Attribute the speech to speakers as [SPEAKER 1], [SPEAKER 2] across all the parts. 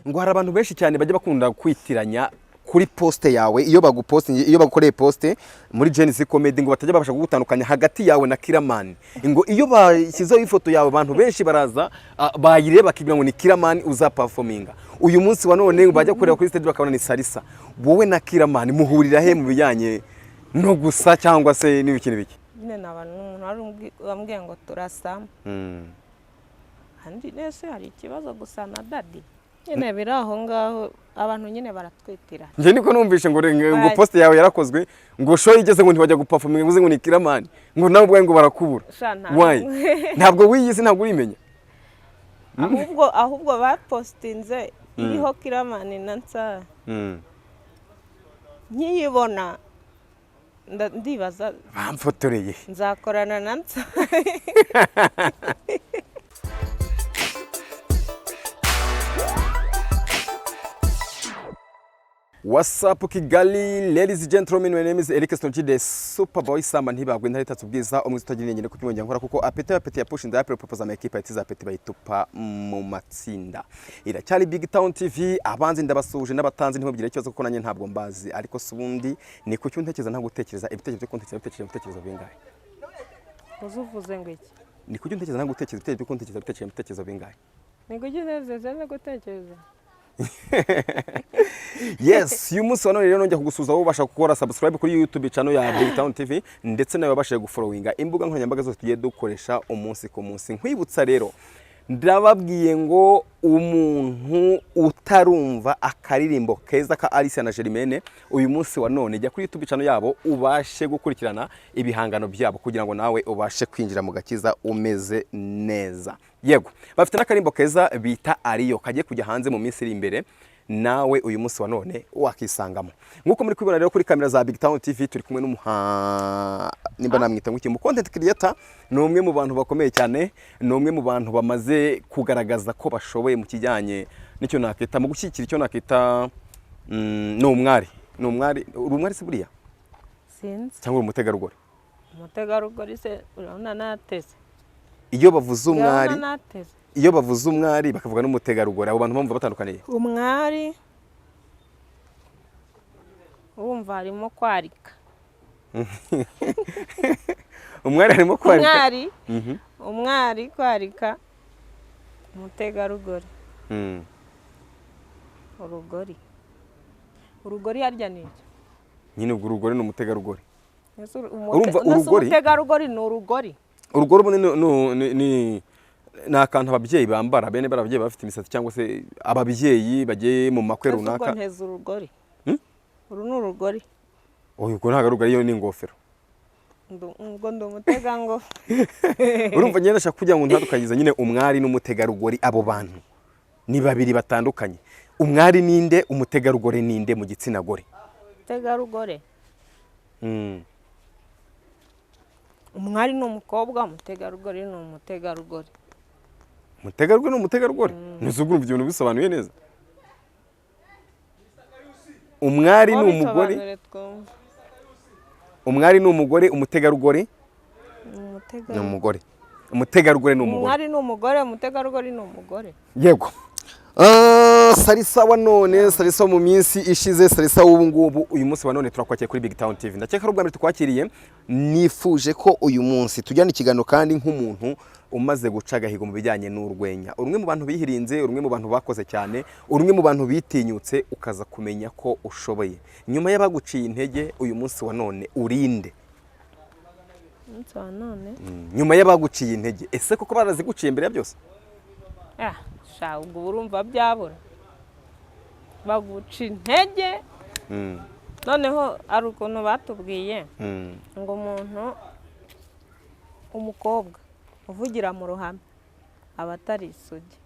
[SPEAKER 1] ngo hari abantu benshi cyane bajya bakunda kwitiranya kuri poste yawe iyo bagukoreye poste muri Genesis Comedy ngo batajya babasha kugutandukanya hagati yawe na Kiramani ngo iyo bashyizeho ifoto yawe abantu benshi baraza bayireba bakigira ngo ni Kiramani uzaperforminga uyu munsi wa none bajya kureba kuri stage bakabona ni Salisa wowe na Kiramani muhurira he mu bijyanye no gusa cyangwa se n'ibiki n'ibiki
[SPEAKER 2] nyine nabantu umuntu wambwiye ngo turasa kandi nese hari ikibazo gusa na Daddy nyine biri aho ngaho abantu nyine baratwitira
[SPEAKER 1] nje niko numvishe ngo post yawe yarakozwe ngo show igeze ngo ntibajya guperforminga nguze ngo ni Kiramani ngo nawe ubwo ngo barakubura why ntabwo wiyise ntabwo urimenya
[SPEAKER 2] ahubwo bapostinze iriho Kiramani na Nsa nkiyibona ndibaza
[SPEAKER 1] bamfotoreye
[SPEAKER 2] nzakorana na Nsa
[SPEAKER 1] What's up Kigali, ladies and gentlemen, my name is Eric Stonji, the Superboy Samba ntibagwe ntari tatubwiza umwe tutagira nyine kuko nyongera nkora kuko apeti ya push nda propose ama equipe atiza apeti bayitupa mu matsinda. Iracyari Big Town TV abanzi ndabasuje n'abatanzi ntiho bigira ikibazo kuko nanye ntabwo mbazi ariko subundi ni ku cyo ntekereza nta gutekereza ibitekerezo byo ibitekerezo bingahe.
[SPEAKER 2] Uzuvuze ngo iki?
[SPEAKER 1] Ni ku cyo ntekereza nta gutekereza ibitekerezo bingahe.
[SPEAKER 2] Ni ku cyo ntekereza nta gutekereza.
[SPEAKER 1] Yes, uyu munsi wanone rero njya kugusuza wowe ubasha gukora subscribe kuri YouTube channel ya Big Town TV ndetse nawe babashije gufollowinga imbuga nkoranyambaga zose tugiye dukoresha umunsi ku munsi. Nkwibutsa rero ndababwiye ngo umuntu utarumva akaririmbo keza ka Alicia na Germaine uyu munsi wanone jya kuri YouTube channel yabo ubashe gukurikirana ibihangano byabo kugira ngo nawe ubashe kwinjira mu gakiza umeze neza. Yego bafite n'akarimbo keza bita Ariyo kagiye kujya hanze mu minsi iri imbere nawe uyu munsi wa none wakisangamo nkuko muri kwibona rero kuri kamera za Big Town TV turi kumwe nimba namwita ngo mu content creator ni umwe mu bantu bakomeye cyane ni umwe mu bantu bamaze kugaragaza ko bashoboye mu kijyanye n'icyo nakita mu gushyikira icyo nakita n'umwari urumwari se buriya
[SPEAKER 2] sinzi
[SPEAKER 1] cyangwa
[SPEAKER 2] umutegarugori se urabona nateze
[SPEAKER 1] iyo bavuze umwari bakavuga n'umutegarugori abo bantu bamva batandukaniye
[SPEAKER 2] umwari wumva harimo kwarika
[SPEAKER 1] umwari harimo kwarika
[SPEAKER 2] umwari kwarika umutegarugori urugori harya ni iki
[SPEAKER 1] nyine ubwo urugori ni umutegarugori
[SPEAKER 2] urumva umutegarugori ni urugori
[SPEAKER 1] ni akantu ababyeyi bambara bene barabyeyi bafite imisatsi cyangwa se ababyeyi bagiye mu makwe runaka
[SPEAKER 2] urugori uru ni urugori
[SPEAKER 1] ubwo ntabwo arugari yo ni ingofero
[SPEAKER 2] ubwo ndi umutegango
[SPEAKER 1] urumva nyine ndashaka kugira ngo ntadukanyize nyine umwari n'umutegarugori abo bantu ni babiri batandukanye umwari ninde umutegarugori ninde mu gitsina gore
[SPEAKER 2] umutegarugori umwari ni umukobwa umutegarugori ni umutegarugori ntuzugura ibyo bintu bisobanuye neza umwari ni umugore umutegarugori ni umugore umutegarugori ni umugore umwari ni umugore umutegarugori ni umugore
[SPEAKER 1] yego Salisa wa none Salisa mu minsi ishize Salisa w'ubu ngubu uyu munsi wa none turakwakiye kuri Big Town TV ndakeka ari ubwa mbere tukwakiriye nifuje ko uyu munsi tujyana ikiganiro kandi nk'umuntu umaze guca agahigo mu bijyanye n'urwenya urumwe mu bantu bihirinze urumwe mu bantu bakoze cyane urumwe mu bantu bitinyutse ukaza kumenya ko ushoboye nyuma y'abaguciye intege uyu munsi wa none urinde nyuma y'abaguciye intege ese koko baraziguciye imbere ya byose
[SPEAKER 2] ubwo urumva byabura baguca intege noneho ari ukuntu batubwiye ngo umukobwa uvugira mu ruhame aba atari isugi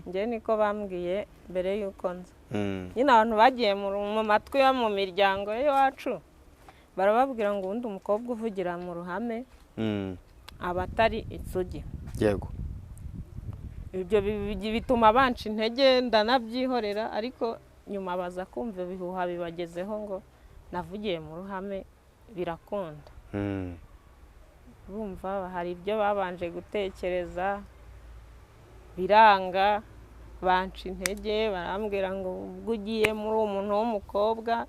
[SPEAKER 2] njye niko bambwiye mbere y'uko nza nyine abantu bagiye mu matwi yo mu miryango y'iwacu barababwira ngo ubundi umukobwa uvugira mu ruhame aba atari isugi
[SPEAKER 1] yego
[SPEAKER 2] ibyo bituma banca intege ndanabyihorera ariko nyuma baza kumva ibihuha bibagezeho ngo navugiye mu ruhame birakunda bumva hari ibyo babanje gutekereza biranga banca intege barambwira ngo ubwo ugiye muri uwo muntu w'umukobwa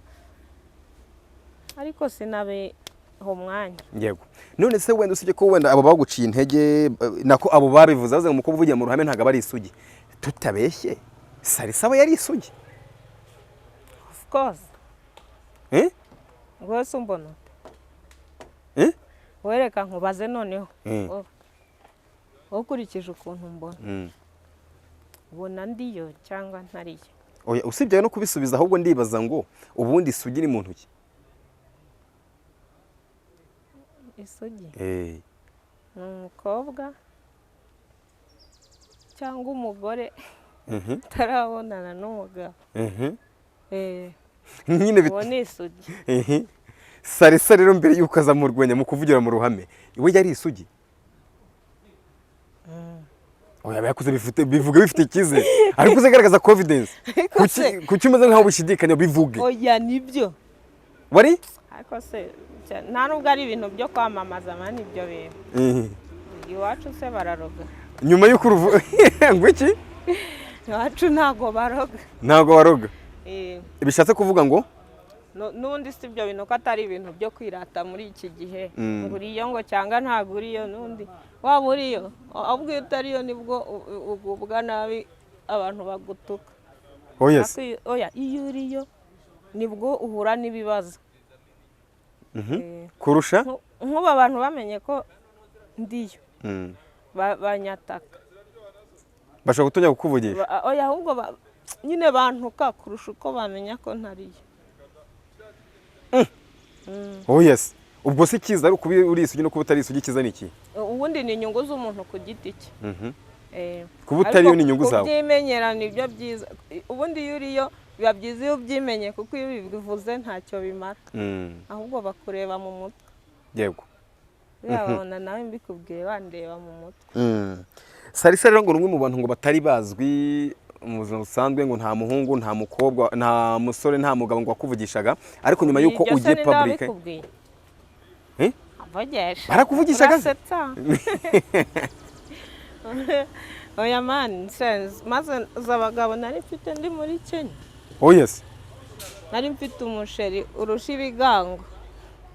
[SPEAKER 2] ariko sinabeho umwanya.
[SPEAKER 1] Yego. None se wenda usibye ko wenda abo baguciye intege nako abo babivuze avuze ngo umukobwa uvugiye mu ruhame ntago aba ari isugi, tutabeshye Salisa aba yari isugi?
[SPEAKER 2] Of course. Rwose umbona wereka nkubaze noneho ukurikije ukuntu mbona ubona ndiyo cyangwa ntariyo?
[SPEAKER 1] Oya, usibye no kubisubiza ahubwo ndibaza ngo ubundi isugi ni muntu ki?
[SPEAKER 2] Isugi ni umukobwa cyangwa umugore utarabonana n'umugabo.
[SPEAKER 1] Nyine
[SPEAKER 2] uwo ni isugi.
[SPEAKER 1] Salisa rero mbere yuko aza mu rwenya mu kuvugira mu ruhame iwe yari isugi? Oya, yakuze bivuga bifite icyizere ariko uzagaragaza confidence kuki umeze nkaho ubishidikanya bivuge.
[SPEAKER 2] Oya, nibyo
[SPEAKER 1] wari
[SPEAKER 2] ariko se nta nubwo ari ibintu byo kwamamaza mani ibyo bintu. Iwacu se bararoga
[SPEAKER 1] nyuma y'uko ngo iki?
[SPEAKER 2] Iwacu ntago baroga.
[SPEAKER 1] Ntago baroga? Bishatse kuvuga ngo
[SPEAKER 2] n'ubundi si ibyo bintu ko atari ibintu byo kwirata muri iki gihe ngo uriyo ngo cyangwa ntabwo uriyo. N'undi waba uriyo ahubwo iyo utariyo nibwo ugubwa nabi abantu bagutuka. Oya, iyo uriyo nibwo uhura n'ibibazo
[SPEAKER 1] kurusha
[SPEAKER 2] nk'ubu abantu bamenye ko ndiyo banyataka
[SPEAKER 1] bashobora gutonya kukuvugisha.
[SPEAKER 2] Oya, ahubwo nyine bantuka kurusha uko bamenya ko ntariyo.
[SPEAKER 1] Yes. Ubwo se kiza ari kuba uri isugi no kuba utari isugi kiza niki?
[SPEAKER 2] Ubundi ni inyungu z'umuntu ku giti cye.
[SPEAKER 1] Kuba utariyo ni inyungu zawe.
[SPEAKER 2] Kubyimenyera nibyo byiza. Ubundi iyo uriyo biba byiza iyo ubyimenye kuko iyo bivuze ntacyo bimara. Ahubwo bakureba mu mutwe.
[SPEAKER 1] Yego.
[SPEAKER 2] Yabona nawe mbikubwiye bandeba mu mutwe.
[SPEAKER 1] Salisa rero ngo rumwe mu bantu ngo batari bazwi mu buzima busanzwe ngo nta muhungu nta mukobwa nta musore nta mugabo ngo wakuvugishaga ariko nyuma yuko ugiye public barakuvugishaga oya man maze z'abagabo nari mfite ndi muri Kenya. Yes. Nari mfite umusheri urusha ibigango.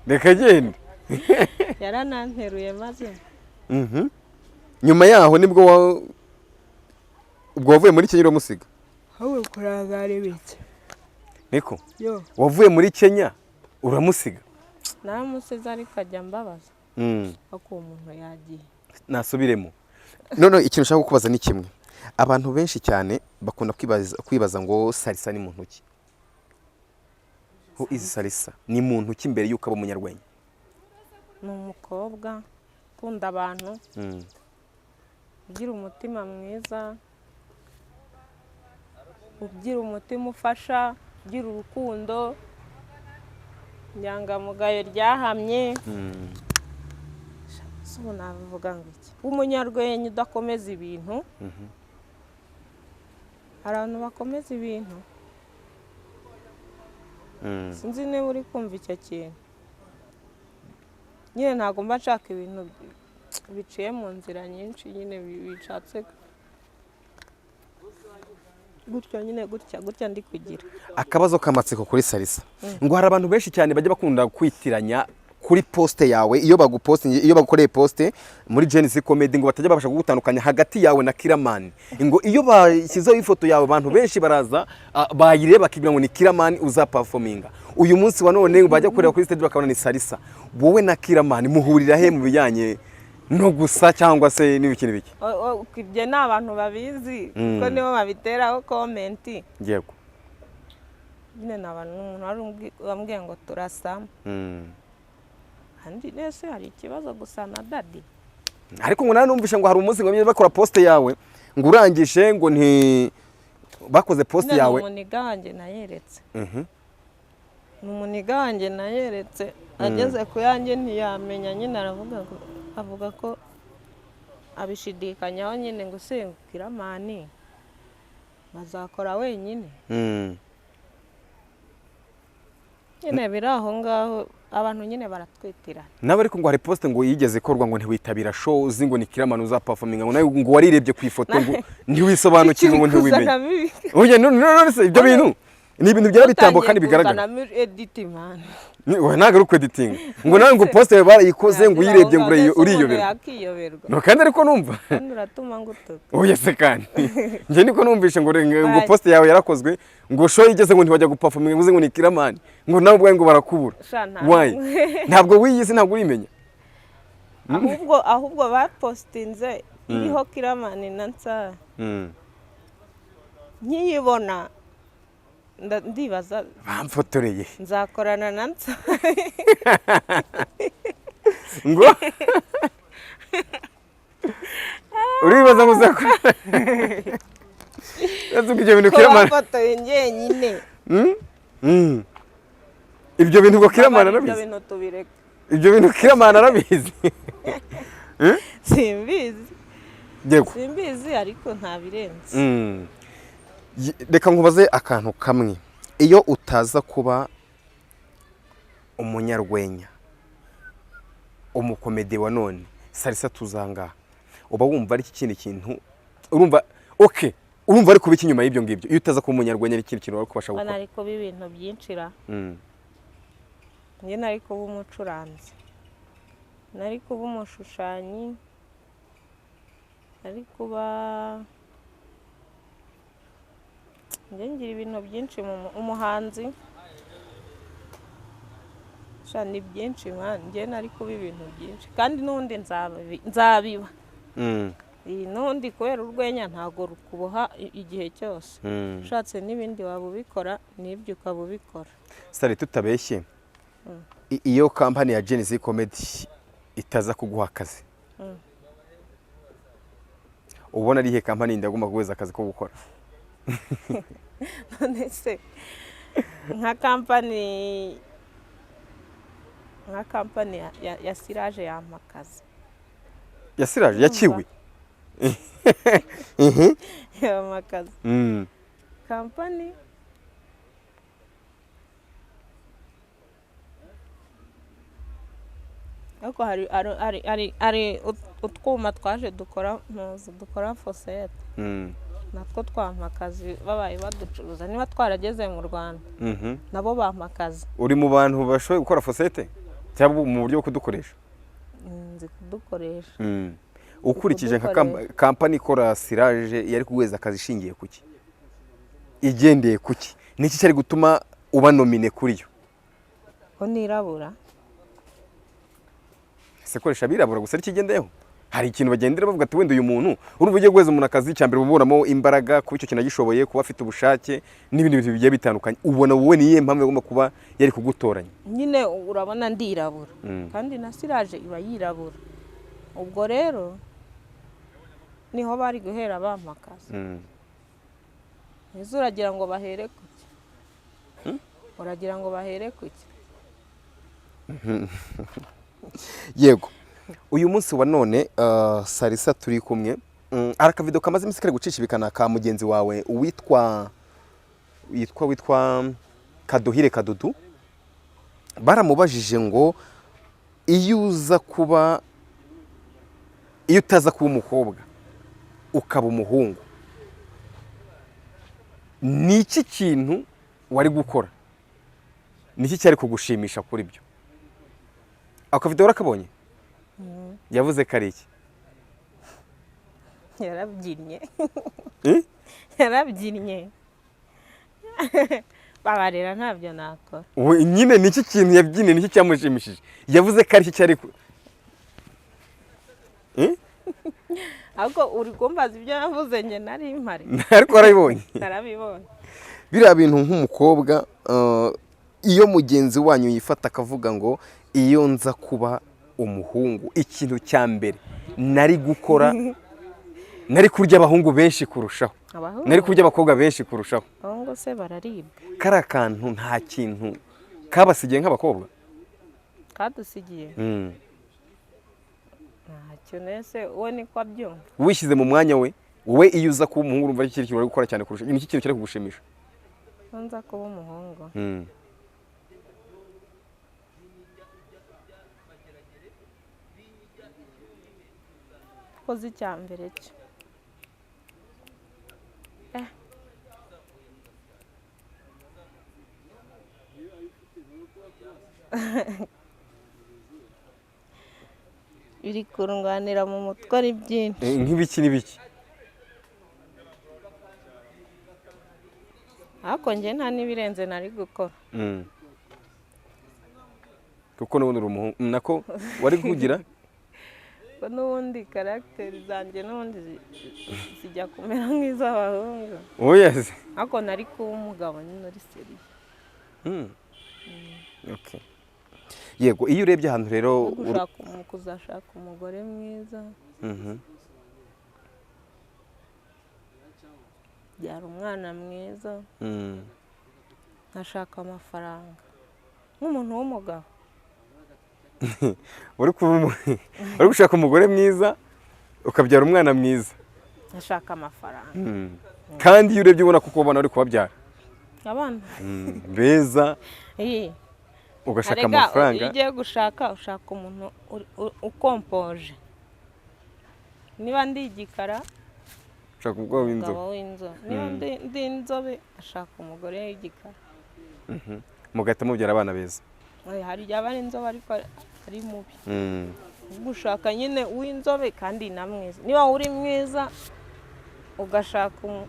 [SPEAKER 1] Reka genda. Yarananteruye maze. Nyuma yaho nibwo ubwo wavuye muri Kenya uramusiga? Hawe kurangara ibiki. Niko? Yo. Wavuye muri Kenya uramusiga? Naramusize ariko ajya mbabaza. Ako umuntu yagiye. Nasubiremo. None ikintu ushaka kukubaza ni kimwe. Abantu benshi cyane bakunda kwibaza ngo Salisa ni muntu ki? Who is Salisa? Ni muntu ki mbere yuko aba umunyarwenya? Ni umukobwa ukunda abantu. Ugira umutima mwiza. Ugira umutima ufasha, ugira urukundo, inyangamugayo ryahamye. So navuga ngo iki? Umunyarwenya udakomeza ibintu. Abantu bakomeza ibintu. Sinzi niba uri kumva icyo kintu. Nyine ntabwo mba nshaka ibintu biciye mu nzira nyinshi nyine bishatse gutya nyine gutya ndi kugira. Akabazo kamatsiko kuri Salisa. Ngo hari abantu benshi cyane bajya bakunda kwitiranya kuri poste yawe iyo bagupostinge iyo bagukoreye poste muri Genesis Comedy ngo batajya babasha kugutandukanya hagati yawe na Kiramani. Ngo iyo bashyizeho ifoto yawe abantu benshi baraza bayireba bakibwira ngo ni Kiramani uza performinga. Uyu munsi wa none bajya kureba kuri stage bakabona ni Salisa. Wowe na Kiramani muhurira he mu bijyanye no gusa cyangwa se n'ibikini biki? Ibyo ni abantu babizi kuko nibo babiteraho comment. Yego. Nyine n'abantu umuntu wambwiye ngo turasama. Andi nese hari ikibazo gusa na Daddy. Ariko ngo nanumvisha ngo hari umunsi ngo bakora poste yawe ngo urangishe ngo nti bakoze poste yawe. Ni umuniga wanjye nayeretse. Ni umuniga wanjye nayeretse ageze ku yanjye ntiyamenya nyine avuga ko abishidikanyaho nyine ngo se Kiramani bazakora wenyine. Nyine biri aho ngaho
[SPEAKER 2] abantu nyine baratwitirana.
[SPEAKER 1] nawe ariko ngo hari poste ngo yigeze ikorwa ngo ntiwitabira show uzi ngo ni Kiramani uzaperforminga ngo nawe ngo warirebye ku ifoto ngo ntiwisobanukirwe ngo ntiwimenye. Oya none se ibyo bintu ni ibintu byara bitambo kandi bigaragara. Oya ntago ari editing ngo nawe ngo poste barayikoze ngo uyirebye ngo uriyoberwa. No kandi ariko numva.
[SPEAKER 2] Uratuma ngutuka.
[SPEAKER 1] Oya se kandi. Nje niko numvishe ngo poste yawe yarakozwe ngo show igeze ngo ntibajya guperforminga ngo uzi ngo ni Kiramani ngo nawe ubwo ngo barakubura. Why? Ntabwo wiyizi ntabwo urimenya.
[SPEAKER 2] Ahubwo bapostinze iriho Kiramani na Nsara. Nkiyibona ndibaza
[SPEAKER 1] bamfotoreye
[SPEAKER 2] nzakorana na Nsara
[SPEAKER 1] ngo uribaza ngo uzakorana ibyo bintu Kiramani
[SPEAKER 2] bafotoye njyenyine.
[SPEAKER 1] Ibyo bintu ngo Kiramani arabizi.
[SPEAKER 2] Ibyo bintu tubireka.
[SPEAKER 1] Ibyo bintu Kiramani arabizi.
[SPEAKER 2] Simbizi.
[SPEAKER 1] Yego.
[SPEAKER 2] Simbizi ariko ntabirenze.
[SPEAKER 1] Reka nkubaze akantu kamwe. Iyo utaza kuba umunyarwenya umukomedi wa none Salisa Tuzanga uba wumva ari ikindi kintu urumva okay urumva ari kubiki nyuma y'ibyo ngibyo iyo utaza kuba umunyarwenya ari ikindi kintu wari kubasha gukora.
[SPEAKER 2] Bana ariko bibintu byinshira. Nge nari kuba umucuranzi. Nari kuba umushushanyi. Nari kuba ngira ibintu byinshi mu umuhanzi. Shani byinshi man nge nari kuba ibintu byinshi kandi nundi nzabiba. Nundi kwera urwenya ntago rukuboha igihe cyose. Ushatse n'ibindi wabubikora nibyo ukabubikora.
[SPEAKER 1] Sari tutabeshye. Iyo company ya Genesis Comedy itaza kuguha akazi. Ubona ari he company ndagomba kuguza akazi ko gukora?
[SPEAKER 2] None se nka company ya Sirage yamakazi.
[SPEAKER 1] Ya Sirage yakiwe.
[SPEAKER 2] Yamakazi. Company Ako hari utwuma twaje dukora fosete. Natwo twamakazi babaye baducuruza niba twarageze mu Rwanda. Nabo bamakazi.
[SPEAKER 1] Uri mu bantu bashoboye gukora fosete cyangwa mu buryo bwo kudukoresha?
[SPEAKER 2] Nzi kudukoresha.
[SPEAKER 1] Ukurikije nka company ikora Sirage yari kuguheza akazi ishingiye kuki? Igendeye kuki? Niki cyari gutuma uba nomine kuri yo?
[SPEAKER 2] Ko nirabura.
[SPEAKER 1] Sekoresha birabura gusa ikigendeyeho. Hari ikintu bagendera bavuga ati wenda uyu muntu urumva ugiye guheza umuntu akazi cyambere ubonamo imbaraga kuba icyo kintu agishoboye kuba afite ubushake n'ibindi bintu bigiye bitandukanye. Ubona wowe niye mpamwe agomba kuba yari kugutoranya.
[SPEAKER 2] Nyine urabona ndirabura kandi na Sirage iba yirabura. Ubwo rero niho bari guhera bamakazi. Uragira ngo bahere kuki? Uragira ngo bahere kuki?
[SPEAKER 1] Yego. Uyu munsi wa none Salisa turi kumwe araka video kamaze iminsi kare gucisha ibikana ka mugenzi wawe witwa Kaduhire Kadudu. Baramubajije ngo iyo utaza kuba umukobwa ukaba umuhungu niki kintu wari gukora? Niki cyari kugushimisha kuri byo? Ako video rakabonye? Yavuze kariki?
[SPEAKER 2] Yarabyinnye. Yarabyinnye. Babarira ntabyo nakora.
[SPEAKER 1] Nyine niki kintu yabyine niki cyamushimishije? Yavuze kariki cyari
[SPEAKER 2] Ako uri kumbaza ibyo navuze nge nari impari.
[SPEAKER 1] Ariko arabibonye.
[SPEAKER 2] Narabibonye.
[SPEAKER 1] Biriya bintu nk'umukobwa iyo mugenzi wanyu yifata akavuga ngo iyo nza kuba umuhungu ikintu cya mbere nari gukora nari kurya abahungu benshi kurushaho. Nari kurya abakobwa benshi kurushaho.
[SPEAKER 2] Abahungu se bararibwa.
[SPEAKER 1] Kara kantu nta kintu kabasigiye nk'abakobwa.
[SPEAKER 2] Kadusigiye. Ntacyo nese uwo niko abyumva.
[SPEAKER 1] Wishyize mu mwanya we wowe iyo uza kuba umuhungu urumva iki kintu wari gukora cyane kurusha iki kintu cyari kugushimisha?
[SPEAKER 2] Nza kuba umuhungu. akoze icya mbere cyo biri kurunganira mu mutwe ari byinshi.
[SPEAKER 1] Nk'ibiki n'ibiki?
[SPEAKER 2] Ariko njye nta n'ibirenze nari gukora.
[SPEAKER 1] Kuko n'ubundi uri umuhungu nako wari kugira
[SPEAKER 2] ko n'ubundi karagiteri zanjye n'ubundi zijya kumera nk'iz'abahungu.
[SPEAKER 1] Yes.
[SPEAKER 2] Ariko nari kuba umugabo nyine uri seriye.
[SPEAKER 1] Okay. Yego, iyo urebye ahantu rero
[SPEAKER 2] kuzashaka umugore mwiza, byara umwana mwiza, nkashaka amafaranga nk'umuntu w'umugabo.
[SPEAKER 1] uri gushaka umugore mwiza ukabyara umwana mwiza,
[SPEAKER 2] nkashaka amafaranga.
[SPEAKER 1] kandi iyo urebye ubona kuko ubona uri kubabyara
[SPEAKER 2] abana
[SPEAKER 1] beza, ugashaka amafaranga.
[SPEAKER 2] Iyo ugiye ushaka umuntu ukompoje. Niba ndi igikara
[SPEAKER 1] ushaka umugabo
[SPEAKER 2] w'inzobe, niba ndi inzobe ashaka umugore w'igikara.
[SPEAKER 1] mugahita mubyara abana beza.
[SPEAKER 2] Hari igihe aba ari inzobe ariko ari mubi. Gushaka nyine uw'inzobe kandi na mwiza. Niba uri mwiza ugashaka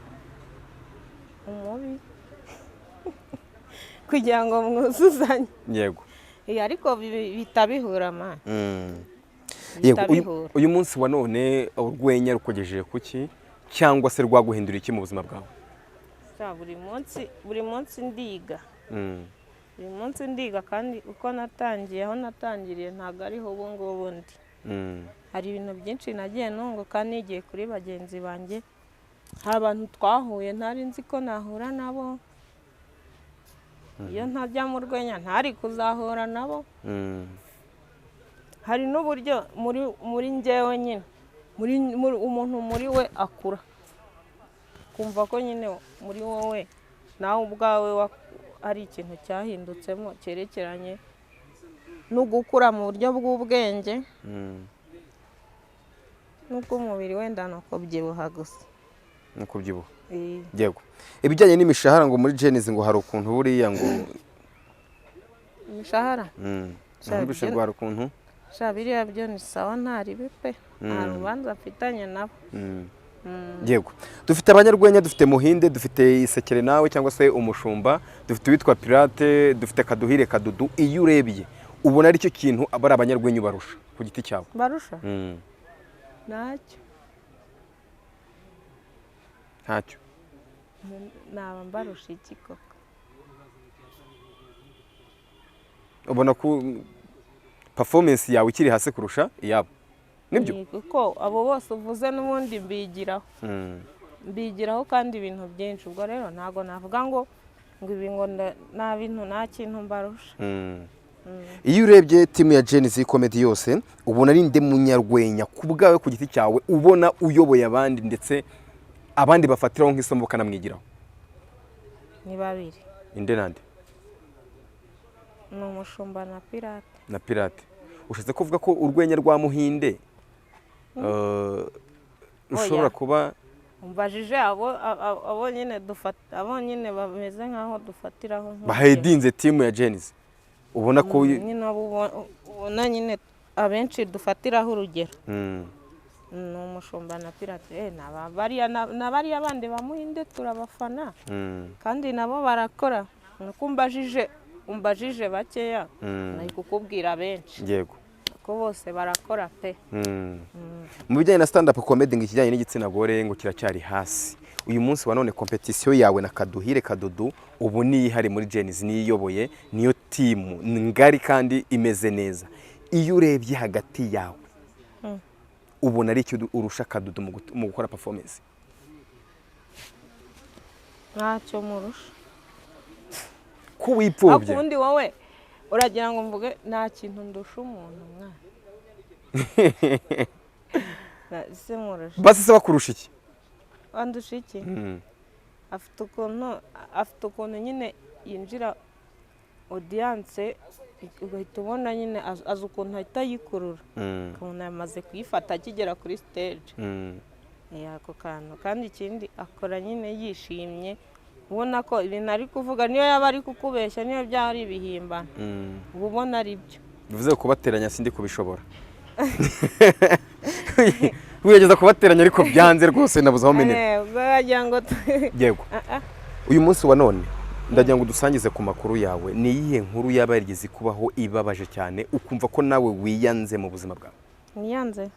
[SPEAKER 2] umubi kugira ngo mwuzuzanye.
[SPEAKER 1] Yego.
[SPEAKER 2] Ariko bitabihura ma.
[SPEAKER 1] Yego, uyu munsi wa none urwenya rukogejeje kuki cyangwa se rwaguhindura iki mu buzima bwawe?
[SPEAKER 2] Buri munsi ndiga. Buri munsi ndiga kandi uko natangiye aho natangiriye ntabwo ariho ubu ngubu ndi. Hari ibintu byinshi nagiye nunguka nigiye kuri bagenzi banjye. Hari abantu twahuye ntari nzi ko nahura nabo. Iyo ntajya mu rwenya ntari kuzahura nabo. Hari n'uburyo muri njyewe nyine umuntu muri we akura, kumva ko nyine muri wowe nawe ubwawe ari ikintu cyahindutsemo cyerekeranye no gukura mu buryo bw'ubwenge n'ubw'umubiri, wenda no kubyibuha gusa.
[SPEAKER 1] No kubyibuha. Yego. Ibijyanye n'imishahara ngo muri Genesis ngo hari ukuntu buriya ngo
[SPEAKER 2] imishahara
[SPEAKER 1] Rwara ukuntu
[SPEAKER 2] biriya byo ni sawa ntari bipe, nta rubanza mfitanye nabo.
[SPEAKER 1] Yego, dufite abanyarwenya, dufite Muhinde, dufite Isekere nawe cyangwa se Umushumba, dufite uwitwa Pirate, dufite Kaduhire Kadudu. Iyo urebye ubona ari cyo kintu abari abanyarwenya barusha ku giti cyawe?
[SPEAKER 2] Barusha? Ntacyo. Naba mbarusha iki koko?
[SPEAKER 1] Ubona ko performance yawe ikiri hasi kurusha iyabo? Nibyo?
[SPEAKER 2] Kuko abo bose uvuze n'ubundi mbigiraho kandi ibintu byinshi. Ubwo rero ntabwo navuga ngo ibi ngo nta kintu mbarusha.
[SPEAKER 1] Iyo urebye timu ya Genesis Comedy yose ubona ari nde munyarwenya ku bwawe ku giti cyawe ubona uyoboye abandi ndetse abandi bafatiraho nk'isomo bakanamwigiraho?
[SPEAKER 2] Ni babiri.
[SPEAKER 1] Inde nande?
[SPEAKER 2] Ni Umushumba na Pirate.
[SPEAKER 1] Na Pirate. Ushatse kuvuga ko urwenya rwa Muhinde rushobora kuba
[SPEAKER 2] umbajije abo nyine bameze nkaho dufatiraho
[SPEAKER 1] bahedinze timu ya Genesis? Ubona ko
[SPEAKER 2] ubona nyine abenshi dufatiraho urugero ni Umushumba na Pirate. N'abariya bandi ba Muhinde turabafana kandi nabo barakora. Nuko umbajije bakeya nari kukubwira benshi.
[SPEAKER 1] Yego,
[SPEAKER 2] ko bose barakora pe.
[SPEAKER 1] Mu bijyanye na stand up comedy ngo ikijyanye n'igitsina gore ngo kiracyari hasi. Uyu munsi wa none competition yawe na Kaduhire Kadudu ubu ni ihari muri Genesis, niyoboye, niyo team ngari kandi imeze neza. Iyo urebye hagati yawe ubona ari cyo urusha Kadudu mu gukora performance?
[SPEAKER 2] Ntacyo murusha.
[SPEAKER 1] Ko wipfobye.
[SPEAKER 2] Akundi wowe uragira ngo mvuge nta kintu ndusha umuntu mwana. Se murusha.
[SPEAKER 1] Basi se bakurusha iki?
[SPEAKER 2] Andusha iki? Afite ukuntu nyine yinjira audience ugahita ubona nyine azi ukuntu ahita yikurura ukabona yamaze kuyifata akigera kuri stage. Ako kantu kandi ikindi akora nyine yishimye ubona ko ibintu ari kuvuga niyo yaba ari kukubeshya niyo byaba ari ibihimbano uba ubona ari byo.
[SPEAKER 1] bivuze kubateranya sindi kubishobora. Wigeze kubateranya ariko byanze rwose nabuze aho menera.
[SPEAKER 2] Wagira ngo
[SPEAKER 1] yego. Uyu munsi wa none ndagira ngo dusangize ku makuru yawe, ni iyihe nkuru yaba yarigeze kubaho ibabaje cyane ukumva ko nawe wiyanze mu buzima bwawe?
[SPEAKER 2] Niyanze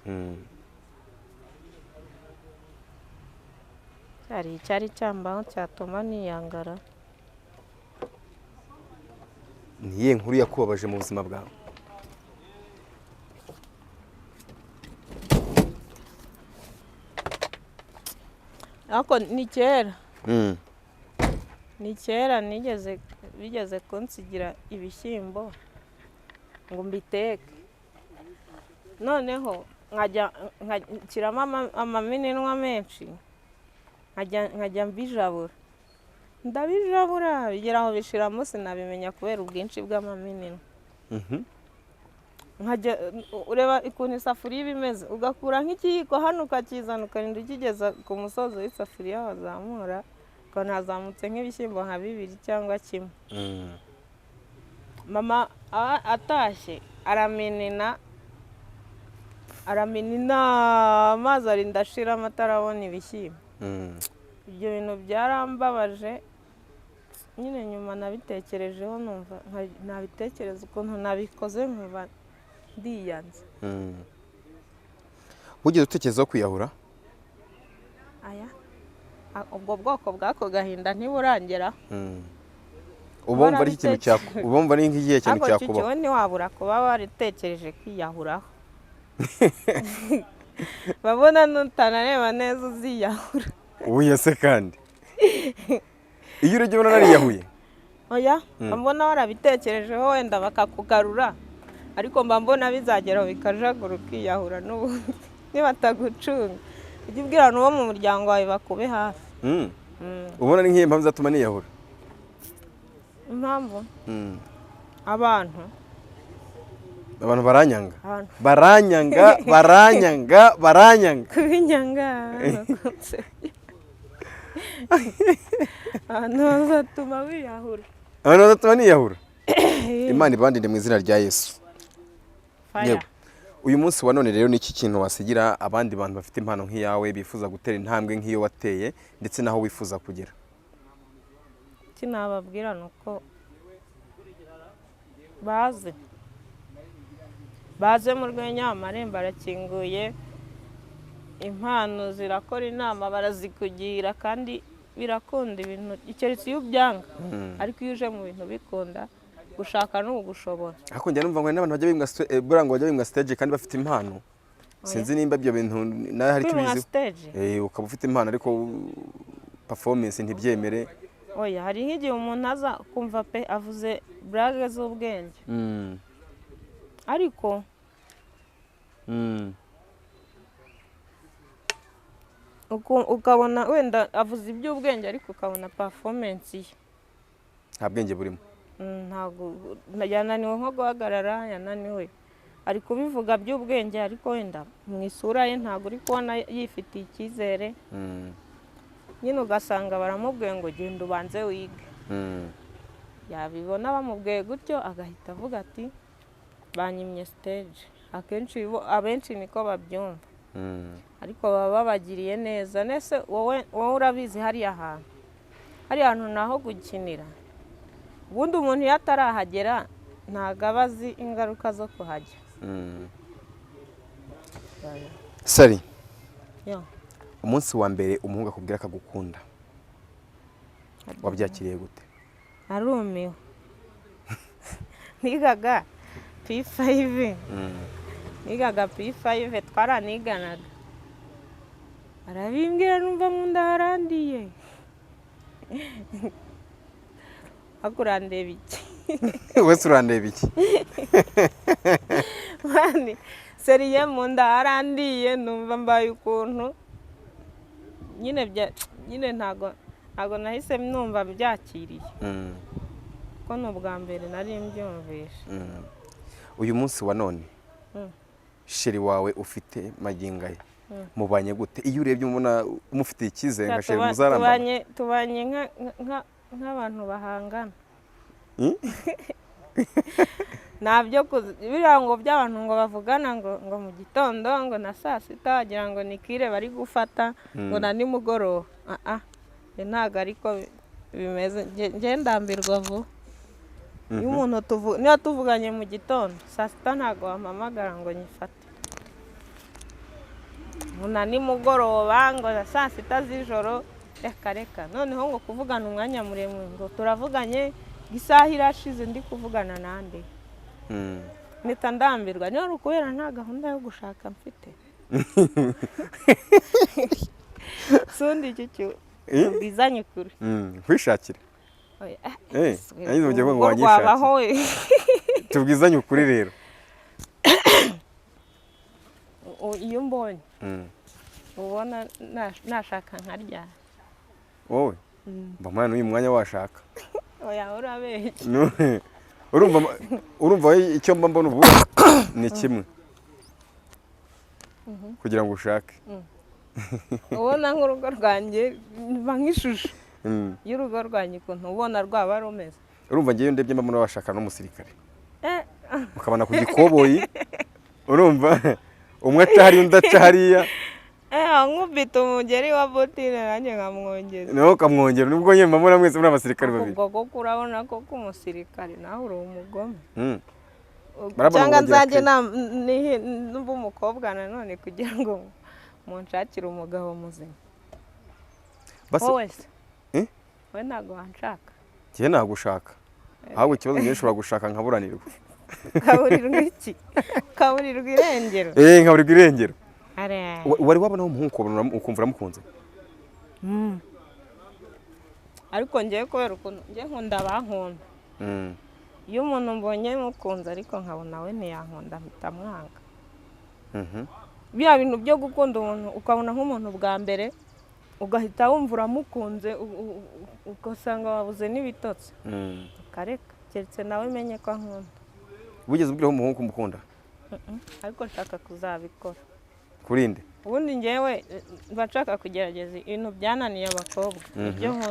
[SPEAKER 2] cyari cyambaho cyatuma niyangara.
[SPEAKER 1] Ni iyihe nkuru yakubabaje mu buzima bwawe?
[SPEAKER 2] Ako ni kera. Ni kera bigeze kunsigira ibishyimbo ngo mbiteke, noneho nkashyiramo amaminwa menshi nkajya mbijabura, ndabijabura bigera aho bishiramo sinabimenya kubera ubwinshi bw'amaminwa. Ureba ukuntu isafuriya iba imeze, ugakura nk'ikiyiko hano ukakizana ukarinda ukigeza ku musozo w'isafuriya wazamura ukabona hazamutse nk'ibishyimbo nka 2 cyangwa 1. Mama atashye araminina amazi arinda ashira atarabona ibishyimbo. Ibyo bintu byarambabaje nyine, nyuma nabitekerejeho numva nabitekereza ukuntu nabikoze nkumva ndiyanze.
[SPEAKER 1] Wigeze utekerezaho kwiyahura?
[SPEAKER 2] Aya ubwo bwoko bwako gahinda ntiburangera.
[SPEAKER 1] Ubumva ari ikintu cyako, ubumva ari nk'igihe cyane cyakubaho.
[SPEAKER 2] Ako ni wabura kuba waritekereje kwiyahuraho. Babona nutanareba neza uziyahura.
[SPEAKER 1] Uya se kandi iyo urege ubona nariyahuye?
[SPEAKER 2] Oya, mbona warabitekerejeho wenda bakakugarura, ariko mba mbona bizageraho bikajagura ukiyahura n'ubundi nibatagucunga. Ujye ubwira n'uwo mu muryango wawe bakube hafi. Ubona ni nk'iyo mpamvu zatuma niyahura? Impamvu abantu
[SPEAKER 1] baranyanga. Baranyanga.
[SPEAKER 2] Kubinyanga abantu bazatuma wiyahura.
[SPEAKER 1] Abantu bazatuma niyahura? Imana ibandinde mu izina rya Yesu. Uyu munsi wa none rero ni iki kintu wasigira abandi bantu bafite impano nk'iyawe bifuza gutera intambwe nk'iyo wateye ndetse naho wifuza kugera?
[SPEAKER 2] Kinababwira nuko baze mu Rwenya, amarembo arakinguye, impano zirakora inama barazikugira kandi birakunda ibintu ikeretse iyo ubyanga, ariko iyo uje mu bintu bikunda gushaka no gushobora.
[SPEAKER 1] Ariko njya numva ngo n'abantu bajya bimbwa stage kandi bafite impano. Sinzi nimba ibyo bintu nawe hari kibizi. Ukaba ufite impano ariko performance ntibyemere.
[SPEAKER 2] Oya, hari nk'igihe umuntu aza kumva pe avuze blague z'ubwenge. Ariko ukabona wenda avuze iby'ubwenge ariko ukabona performance ye
[SPEAKER 1] nta bwenge burimo.
[SPEAKER 2] Ntago yananiwe nko guhagarara, yananiwe ari kubivuga by'ubwenge ariko wenda mu isura ye ntago uri kubona yifitiye icyizere. Nyine ugasanga baramubwiye ngo genda ubanze wige. Yabibona bamubwiye gutyo agahita avuga ati banyimye stage. Abenshi niko babyumva, ariko baba babagiriye neza. Nese wowe urabizi hariya hantu naho gukinira. Ubundi umuntu iyo atarahagera ntago aba azi ingaruka zo kuhajya.
[SPEAKER 1] Sari, umunsi wa mbere umuhungu akubwira akagukunda wabyakiriye gute?
[SPEAKER 2] Arumiwe. Nigaga P5. Twaraniganaga. Arabimbwira numva nkunda harandiye. Akurandeba iki?
[SPEAKER 1] Wese urandeba iki?
[SPEAKER 2] Mani seriye munda harandiye numva mbaye ukuntu nyine ntago nahise numva byakiriye. ko ni ubwa mbere nari mbyumvishe.
[SPEAKER 1] uyu munsi wa none sheri wawe ufite magingo aya mubanye gute? Iyo urebye umubona umufitiye icyizere nka sheri muzaramba?
[SPEAKER 2] Tubanye nk'abantu bahangana. Ntabyo biriya ngo by'abantu ngo bavugana ngo mu gitondo ngo na saa sita wagira ngo ni kire bari gufata ngo na nimugoroba. Ntabwo ariko bimeze. Njye ndambirwa vuba. Iyo umuntu niyo tuvuganye mu gitondo saa sita ntabwo wampamagara ngo nyifate. Na nimugoroba ngo na saa sita z'ijoro reka noneho ngo kuvugana umwanya muremure ngo turavuganye isaha irashize ndi kuvugana nande. Mpita ndambirwa. Niyo ari ukubera nta gahunda yo gushaka mfite. Sundi iki cyo ubwizanye kuri
[SPEAKER 1] kwishakira ngo wanyishakire. Tubwizanye ukuri rero.
[SPEAKER 2] Iyo mbonye ubona nashaka nkarya
[SPEAKER 1] wowe mbamana n'uyu mwanya washaka.
[SPEAKER 2] Oya urabeshya.
[SPEAKER 1] urumva icyo mba mbona ubu ni kimwe kugira ngo ushake.
[SPEAKER 2] Ubona nk'urugo rwanjye mba nk'ishusho y'urugo rwanjye ukuntu ubona rwaba rumeze.
[SPEAKER 1] Urumva ngewe ndebye mba mbona washaka n'umusirikare mukabana ku gikoboyi. Urumva umwe aca hariya undi aca hariya.
[SPEAKER 2] Nkubita umugeri wa botine nanjye nkamwongeza.
[SPEAKER 1] Nawe ukamwongera. Nubwo nyine mbona mwese muri abasirikare babiri.
[SPEAKER 2] Ubwo koko urabona ko umusirikare nawe uri umugome. Cyangwa nzajye numva umukobwa nanone kugira ngo munshakire umugabo muzima. Wowe se we ntabwo wanshaka?
[SPEAKER 1] Njye nagushaka ahubwo ikibazo njye nshobora gushaka nkaburanirwa.
[SPEAKER 2] Kaburirwa iki? Kaburirwa irengero.
[SPEAKER 1] Nkaburirwa irengero. Wari wabona umuhungu ukumva uramukunze?
[SPEAKER 2] Ariko ngewe kubera ukuntu ngewe nkunda abankunda. Iyo umuntu mbonye mukunze ariko nkabona we ntiyankunda mpita mwanga. Bya bintu byo gukunda umuntu ukabona nk'umuntu bwa mbere ugahita wumva uramukunze ugasanga wabuze n'ibitotsi. Ukareka keretse nawe menye ko ankunda.
[SPEAKER 1] Wigeze ubwiraho umuhungu umukunda?
[SPEAKER 2] Ariko nshaka kuzabikora.
[SPEAKER 1] Kurinde?
[SPEAKER 2] Ubundi ngewe mba nshaka kugerageza ibintu byananiye abakobwa.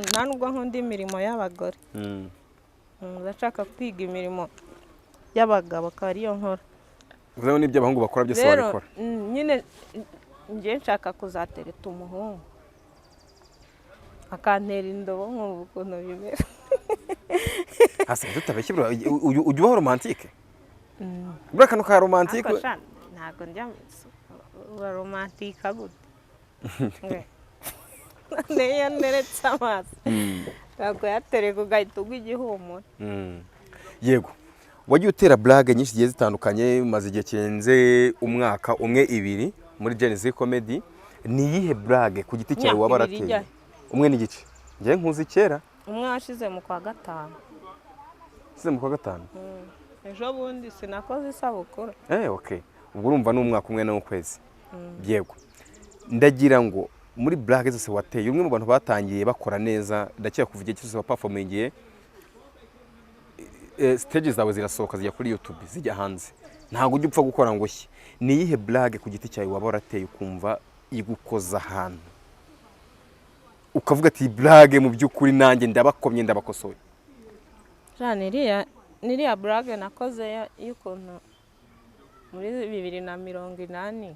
[SPEAKER 2] Nta nubwo nkunda imirimo y'abagore. Ndashaka kwiga imirimo y'abagabo akaba ariyo nkora.
[SPEAKER 1] Uzaho n'ibyo abahungu bakora byose wabikora?
[SPEAKER 2] Nyine ngewe nshaka kuzatereta umuhungu akantera indobo nkumva ukuntu bimera.
[SPEAKER 1] Hasigaye tutabeshye ujya uba romantike? Buriya akantu ka romantike
[SPEAKER 2] ntabwo njya romantika gute. Niyo neretse amaso ntabwo yatereka ugahita ugwa igihumura.
[SPEAKER 1] Yego wagiye utera blague nyinshi zigiye zitandukanye maze igihe kirenze umwaka umwe ibiri muri Genesis Comedy. Ni iyihe blague ku giti cyawe waba warateye? Umwe n'igice. Njye nkuzi kera.
[SPEAKER 2] Umwe washize mu kwa gatanu.
[SPEAKER 1] Mu kwa gatanu?
[SPEAKER 2] Ejo bundi sinakoze isabukuru.
[SPEAKER 1] Okay. Ubwo urumva n'umwaka umwe n'ukwezi. Yego. Ndagira ngo muri blague zose wateye umwe mu bantu batangiye bakora neza ndakeka kuva igihe cyose wa performingiye stage zawe zirasohoka zijya kuri YouTube zijya hanze. Ntabwo ujya upfa gukora ngo shye. Ni iyihe blague ku giti cyawe waba warateye ukumva igukoza ahantu ukavuga ati blague mu by'ukuri nanjye ndabakomye ndabakosoye?
[SPEAKER 2] Niriya blague nakoze y'ukuntu muri 2080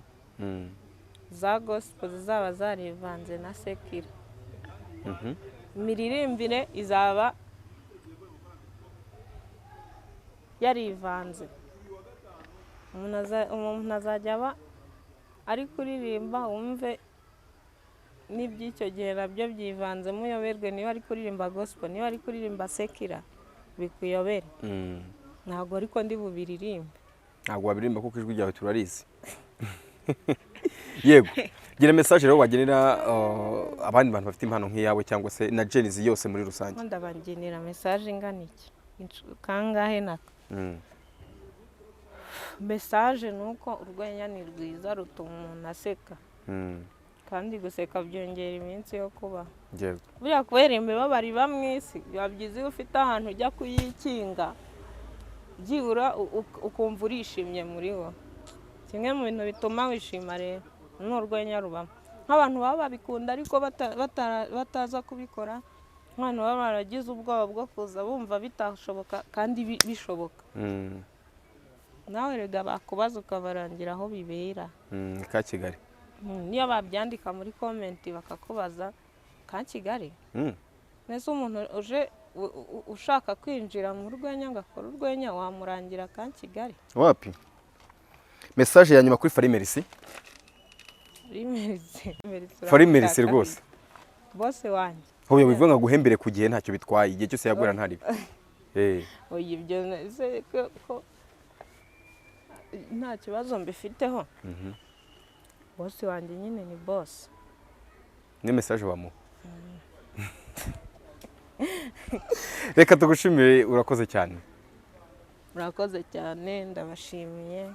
[SPEAKER 2] za gospel zizaba zarivanze na sekira. Imiririmbire izaba yarivanze. Umuntu azajya aba ari kuririmba wumve n'iby'icyo gihe nabyo byivanzemo uyoberwe. Niba ari kuririmba gospel niba ari kuririmba sekira bikuyobere. Ntabwo ariko ndi bubiririmbe.
[SPEAKER 1] Ntabwo wabiririmba kuko ijwi ryawe turarizi. Yego gira message rero wagenera abandi bantu bafite impano nk'iyawe cyangwa se na Genesis yose muri rusange?
[SPEAKER 2] Ndabagenera message ingana iki kangahe naka? Message nuko urwenya ni rwiza rutuma umuntu aseka. Kandi guseka byongera iminsi yo kuba.
[SPEAKER 1] yego
[SPEAKER 2] buriya kubera imibabaro iba mu isi biba byiza iyo ufite ahantu ujya kuyikinga byibura ukumva urishimye muri wo. Kimwe mu bintu bituma wishima rero ni urwenya rubamo. Nk'abantu baba babikunda ariko bataza kubikora, nk'abantu baba baragize ubwoba bwo kuza bumva bitashoboka kandi bishoboka. Nawe rega bakubaza ukabarangira aho bibera
[SPEAKER 1] ka Kigali.
[SPEAKER 2] Niyo babyandika muri komenti bakakubaza ka Kigali, mbese umuntu uje ushaka kwinjira mu rwenya ngakora urwenya wamurangira ka Kigali.
[SPEAKER 1] Wapi? Message ya nyuma kuri Farimerisi. Farimerisi rwose.
[SPEAKER 2] Bose wanjye.
[SPEAKER 1] Hoya wivuga ngo guhembere ku gihe ntacyo bitwaye, igihe cyose yagura ntari.
[SPEAKER 2] Oya ibyo ko nta kibazo mbifiteho. Bose wanjye nyine ni boss.
[SPEAKER 1] Ni message wamuha. Reka tugushimire, urakoze cyane.
[SPEAKER 2] Urakoze cyane, ndabashimiye,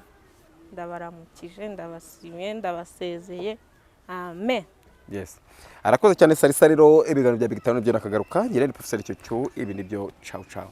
[SPEAKER 2] ndabaramukije, ndabasimiye, ndabasezeye. Amen.
[SPEAKER 1] Yes. Arakoze cyane Salisa rero ibiganiro bya Big Town byo nakagaruka. Ngira ni Professor Cyocyo, ibi nibyo ciao ciao.